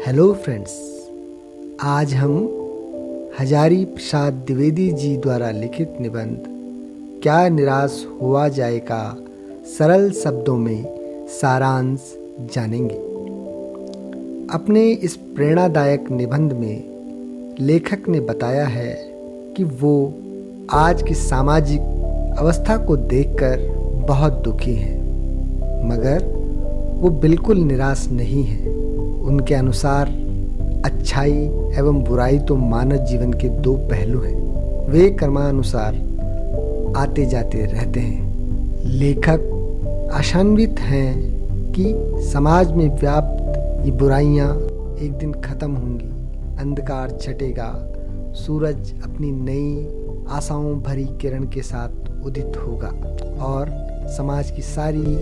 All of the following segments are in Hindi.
हेलो फ्रेंड्स, आज हम हजारी प्रसाद द्विवेदी जी द्वारा लिखित निबंध क्या निराश हुआ जाए का सरल शब्दों में सारांश जानेंगे। अपने इस प्रेरणादायक निबंध में लेखक ने बताया है कि वो आज की सामाजिक अवस्था को देखकर बहुत दुखी हैं, मगर वो बिल्कुल निराश नहीं है। उनके अनुसार अच्छाई एवं बुराई तो मानव जीवन के दो पहलू हैं। वे क्रमानुसार आते जाते रहते हैं। लेखक आशान्वित हैं कि समाज में व्याप्त ये बुराइयां एक दिन खत्म होंगी, अंधकार छटेगा, सूरज अपनी नई आशाओं भरी किरण के साथ उदित होगा और समाज की सारी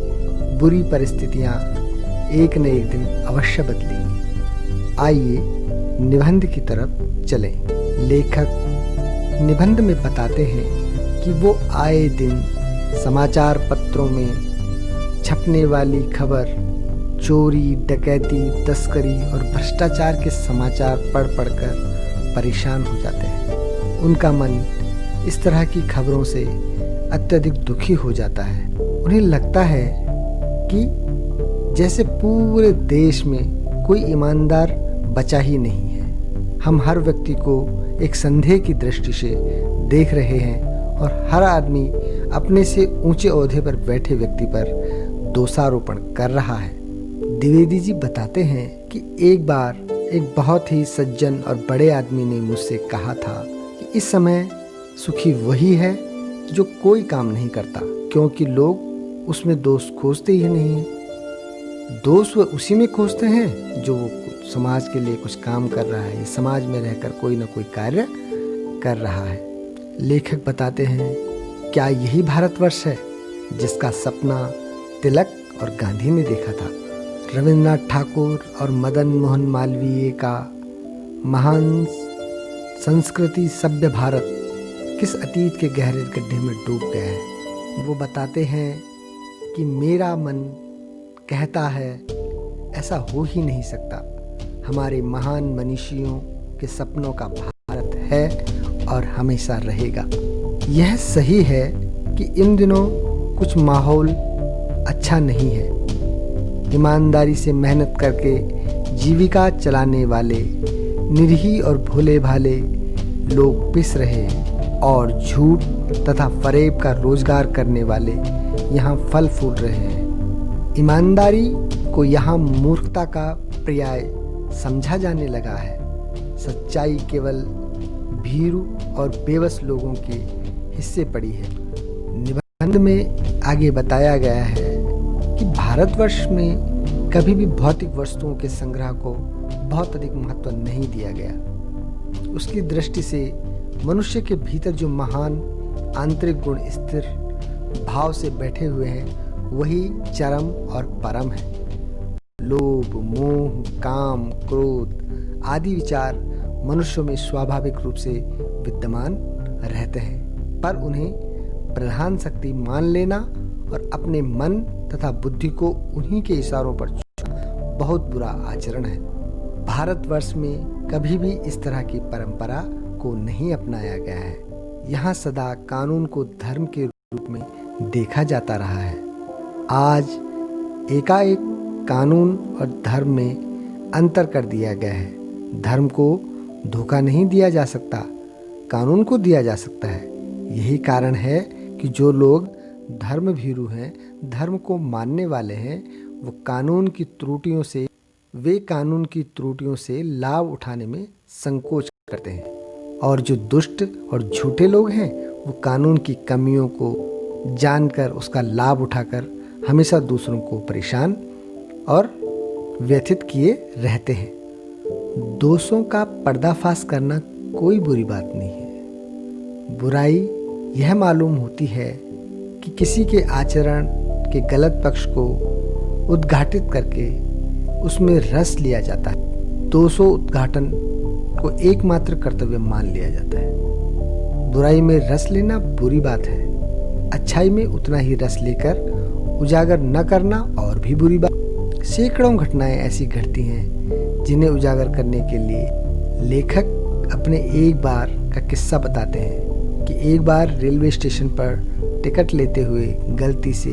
बुरी परिस्थितियां एक न एक दिन अवश्य बदलेंगी। आइए निबंध की तरफ चलें। लेखक निबंध में बताते हैं कि वो आए दिन समाचार पत्रों में छपने वाली खबर, चोरी, डकैती, तस्करी और भ्रष्टाचार के समाचार पढ़ पढ़कर परेशान हो जाते हैं। उनका मन इस तरह की खबरों से अत्यधिक दुखी हो जाता है। उन्हें लगता है कि जैसे पूरे देश में कोई ईमानदार बचा ही नहीं है। हम हर व्यक्ति को एक संदेह की दृष्टि से देख रहे हैं और हर आदमी अपने से ऊंचे ओहदे पर बैठे व्यक्ति पर दोषारोपण कर रहा है। द्विवेदी जी बताते हैं कि एक बार एक बहुत ही सज्जन और बड़े आदमी ने मुझसे कहा था कि इस समय सुखी वही है जो कोई काम नहीं करता, क्योंकि लोग उसमें दोष खोजते ही नहीं है। दोष वह उसी में खोजते हैं जो समाज के लिए कुछ काम कर रहा है, समाज में रहकर कोई ना कोई कार्य कर रहा है। लेखक बताते हैं, क्या यही भारतवर्ष है जिसका सपना तिलक और गांधी ने देखा था? रविंद्रनाथ ठाकुर और मदन मोहन मालवीय का महान संस्कृति सभ्य भारत किस अतीत के गहरे गड्ढे में डूब गया है। वो बताते हैं कि मेरा मन कहता है ऐसा हो ही नहीं सकता। हमारे महान मनीषियों के सपनों का भारत है और हमेशा रहेगा। यह सही है कि इन दिनों कुछ माहौल अच्छा नहीं है। ईमानदारी से मेहनत करके जीविका चलाने वाले निरीह और भोले भाले लोग पिस रहे हैं और झूठ तथा फरेब का रोजगार करने वाले यहाँ फल फूल रहे हैं। ईमानदारी को यहाँ मूर्खता का पर्याय समझा जाने लगा है। सच्चाई केवल भीरू और बेबस लोगों के हिस्से पड़ी है। निबंध में आगे बताया गया है कि भारतवर्ष में कभी भी भौतिक वस्तुओं के संग्रह को बहुत अधिक महत्व नहीं दिया गया। उसकी दृष्टि से मनुष्य के भीतर जो महान आंतरिक गुण स्थिर भाव से बैठे हुए हैं वही चरम और परम है। लोभ, मोह, काम, क्रोध आदि विचार मनुष्यों में स्वाभाविक रूप से विद्यमान रहते हैं, पर उन्हें प्रधान शक्ति मान लेना और अपने मन तथा बुद्धि को उन्हीं के इशारों पर चुनना बहुत बुरा आचरण है। भारतवर्ष में कभी भी इस तरह की परंपरा को नहीं अपनाया गया है। यहाँ सदा कानून को धर्म के रूप में देखा जाता रहा है। आज एकाएक कानून और धर्म में अंतर कर दिया गया है। धर्म को धोखा नहीं दिया जा सकता, कानून को दिया जा सकता है। यही कारण है कि जो लोग धर्म भीरू हैं, धर्म को मानने वाले हैं, वो कानून की त्रुटियों से लाभ उठाने में संकोच करते हैं, और जो दुष्ट और झूठे लोग हैं वो कानून की कमियों को जानकर उसका लाभ उठाकर हमेशा दूसरों को परेशान और व्यथित किए रहते हैं। दोषों का पर्दाफाश करना कोई बुरी बात नहीं है। बुराई यह मालूम होती है कि किसी के आचरण के गलत पक्ष को उद्घाटित करके उसमें रस लिया जाता है। दोषों उद्घाटन को एकमात्र कर्तव्य मान लिया जाता है। बुराई में रस लेना बुरी बात है, अच्छाई में उतना ही रस लेकर उजागर न करना और भी बुरी बात। सैकड़ों घटनाएं ऐसी घटती हैं जिन्हें उजागर करने के लिए लेखक अपने एक बार का किस्सा बताते हैं कि एक बार रेलवे स्टेशन पर टिकट लेते हुए गलती से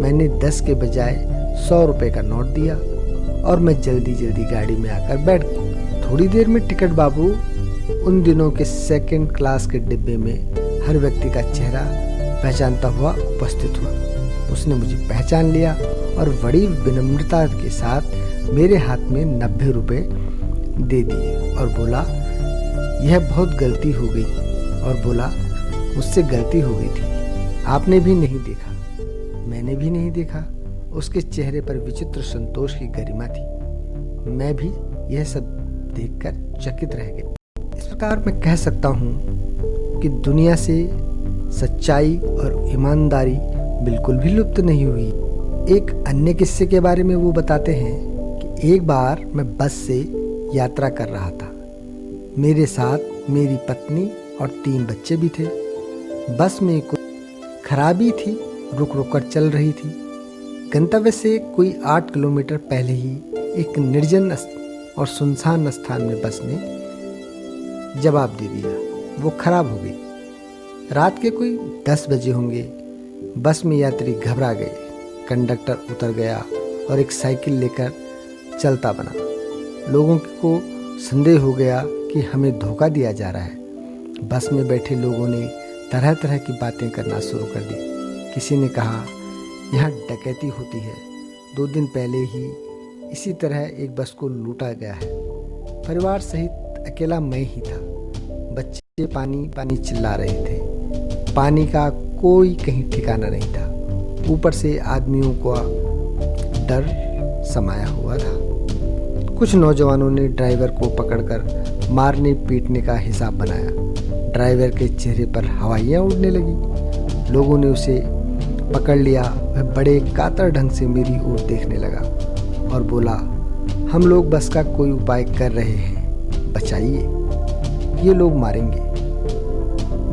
मैंने 10 के बजाय 100 रुपये का नोट दिया और मैं जल्दी जल्दी गाड़ी में आकर बैठ गया। थोड़ी देर में टिकट बाबू उन दिनों के सेकंड क्लास के डिब्बे में हर व्यक्ति का चेहरा पहचानता हुआ उपस्थित हुआ। उसने मुझे पहचान लिया और बड़ी विनम्रता के साथ मेरे हाथ में 90 रुपये दे दिए और बोला, यह बहुत गलती हो गई, और बोला, मुझसे गलती हो गई थी, आपने भी नहीं देखा, मैंने भी नहीं देखा। उसके चेहरे पर विचित्र संतोष की गरिमा थी। मैं भी यह सब देखकर चकित रह गया। इस प्रकार मैं कह सकता हूँ कि दुनिया से सच्चाई और ईमानदारी बिल्कुल भी लुप्त नहीं हुई। एक अन्य किस्से के बारे में वो बताते हैं कि एक बार मैं बस से यात्रा कर रहा था। मेरे साथ मेरी पत्नी और 3 बच्चे भी थे। बस में कोई खराबी थी, रुक रुक कर चल रही थी। गंतव्य से कोई 8 किलोमीटर पहले ही एक निर्जन और सुनसान स्थान में बस ने जवाब दे दिया। वो खराब हो गई। रात के कोई 10 बजे होंगे। बस में यात्री घबरा गए। कंडक्टर उतर गया और एक साइकिल लेकर चलता बना। लोगों को संदेह हो गया कि हमें धोखा दिया जा रहा है। बस में बैठे लोगों ने तरह तरह की बातें करना शुरू कर दी। किसी ने कहा, यहाँ डकैती होती है, 2 दिन पहले ही इसी तरह एक बस को लूटा गया है। परिवार सहित अकेला मैं ही था। बच्चे पानी पानी चिल्ला रहे थे। पानी का कोई कहीं ठिकाना नहीं था। ऊपर से आदमियों का डर समाया हुआ था। कुछ नौजवानों ने ड्राइवर को पकड़कर मारने पीटने का हिसाब बनाया। ड्राइवर के चेहरे पर हवाइयाँ उड़ने लगी। लोगों ने उसे पकड़ लिया। वह बड़े कातर ढंग से मेरी ओर देखने लगा और बोला, हम लोग बस का कोई उपाय कर रहे हैं, बचाइए, ये लोग मारेंगे।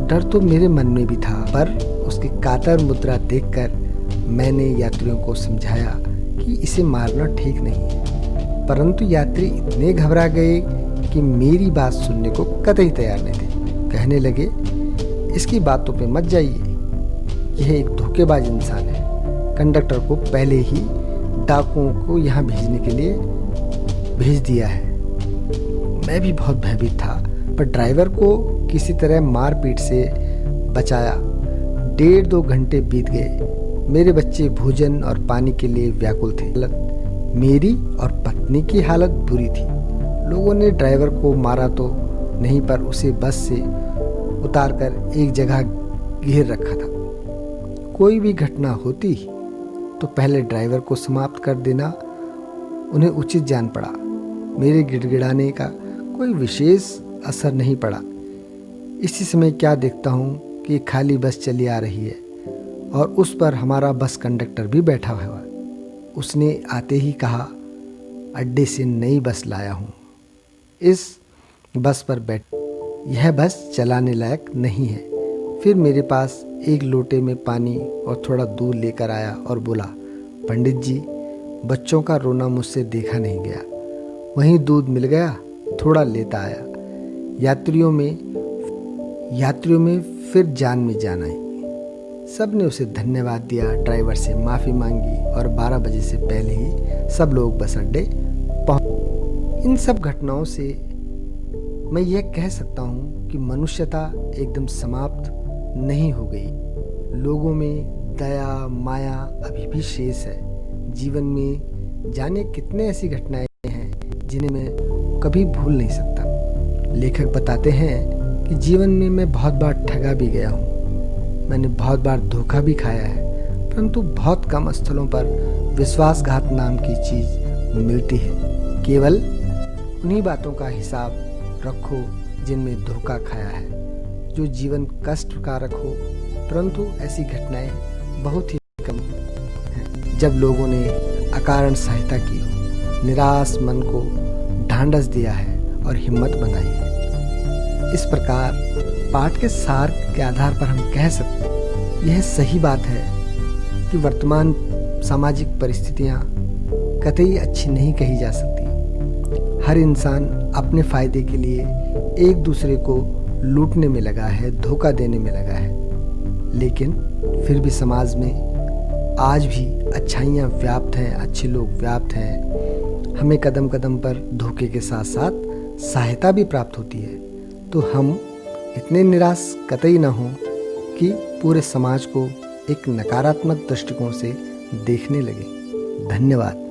डर तो मेरे मन में भी था, पर उसकी कातर मुद्रा देखकर मैंने यात्रियों को समझाया कि इसे मारना ठीक नहीं है। परंतु यात्री इतने घबरा गए कि मेरी बात सुनने को कतई तैयार नहीं थे। कहने लगे, इसकी बातों पे मत जाइए, यह एक धोखेबाज इंसान है। कंडक्टर को पहले ही डाकुओं को यहाँ भेजने के लिए भेज दिया है। मैं भी बहुत भयभीत था, पर ड्राइवर को किसी तरह मारपीट से बचाया। 1.5-2 घंटे बीत गए। मेरे बच्चे भोजन और पानी के लिए व्याकुल थे। मेरी और पत्नी की हालत बुरी थी। लोगों ने ड्राइवर को मारा तो नहीं, पर उसे बस से उतारकर एक जगह घेर रखा था। कोई भी घटना होती तो पहले ड्राइवर को समाप्त कर देना उन्हें उचित जान पड़ा। मेरे गिड़गिड़ाने का कोई विशेष असर नहीं पड़ा। इसी समय क्या देखता हूँ कि खाली बस चली आ रही है और उस पर हमारा बस कंडक्टर भी बैठा हुआ है। उसने आते ही कहा, अड्डे से नई बस लाया हूँ, इस बस पर बैठ, यह बस चलाने लायक नहीं है। फिर मेरे पास एक लोटे में पानी और थोड़ा दूध लेकर आया और बोला, पंडित जी, बच्चों का रोना मुझसे देखा नहीं गया। वहीं दूध मिल गया, थोड़ा लेता आया। यात्रियों में फिर जान में जान आई। सब ने उसे धन्यवाद दिया, ड्राइवर से माफ़ी मांगी और 12 बजे से पहले ही सब लोग बस अड्डे पहुँच। इन सब घटनाओं से मैं यह कह सकता हूँ कि मनुष्यता एकदम समाप्त नहीं हो गई। लोगों में दया माया अभी भी शेष है। जीवन में जाने कितने ऐसी घटनाएं हैं जिन्हें मैं कभी भूल नहीं सकता। लेखक बताते हैं कि जीवन में मैं बहुत बार ठगा भी गया हूँ। मैंने बहुत बार धोखा भी खाया है, परंतु बहुत कम स्थलों पर विश्वासघात नाम की चीज़ मिलती है। केवल उन्हीं बातों का हिसाब रखो जिनमें धोखा खाया है। जो जीवन कष्टकारक हो, परंतु ऐसी घटनाएं बहुत ही कम हैं। जब लोगों ने अकारण सहायता की हो, निराश मन को ढांढस दिया है और हिम्मत बनाई है। इस प्रकार पाठ के सार के आधार पर हम कह सकते हैं, यह सही बात है कि वर्तमान सामाजिक परिस्थितियां कतई अच्छी नहीं कही जा सकती। हर इंसान अपने फ़ायदे के लिए एक दूसरे को लूटने में लगा है, धोखा देने में लगा है। लेकिन फिर भी समाज में आज भी अच्छाइयाँ व्याप्त हैं, अच्छे लोग व्याप्त हैं। हमें कदम कदम पर धोखे के साथ साथ सहायता भी प्राप्त होती है। तो हम इतने निराश कतई ना हों कि पूरे समाज को एक नकारात्मक दृष्टिकोण से देखने लगे। धन्यवाद।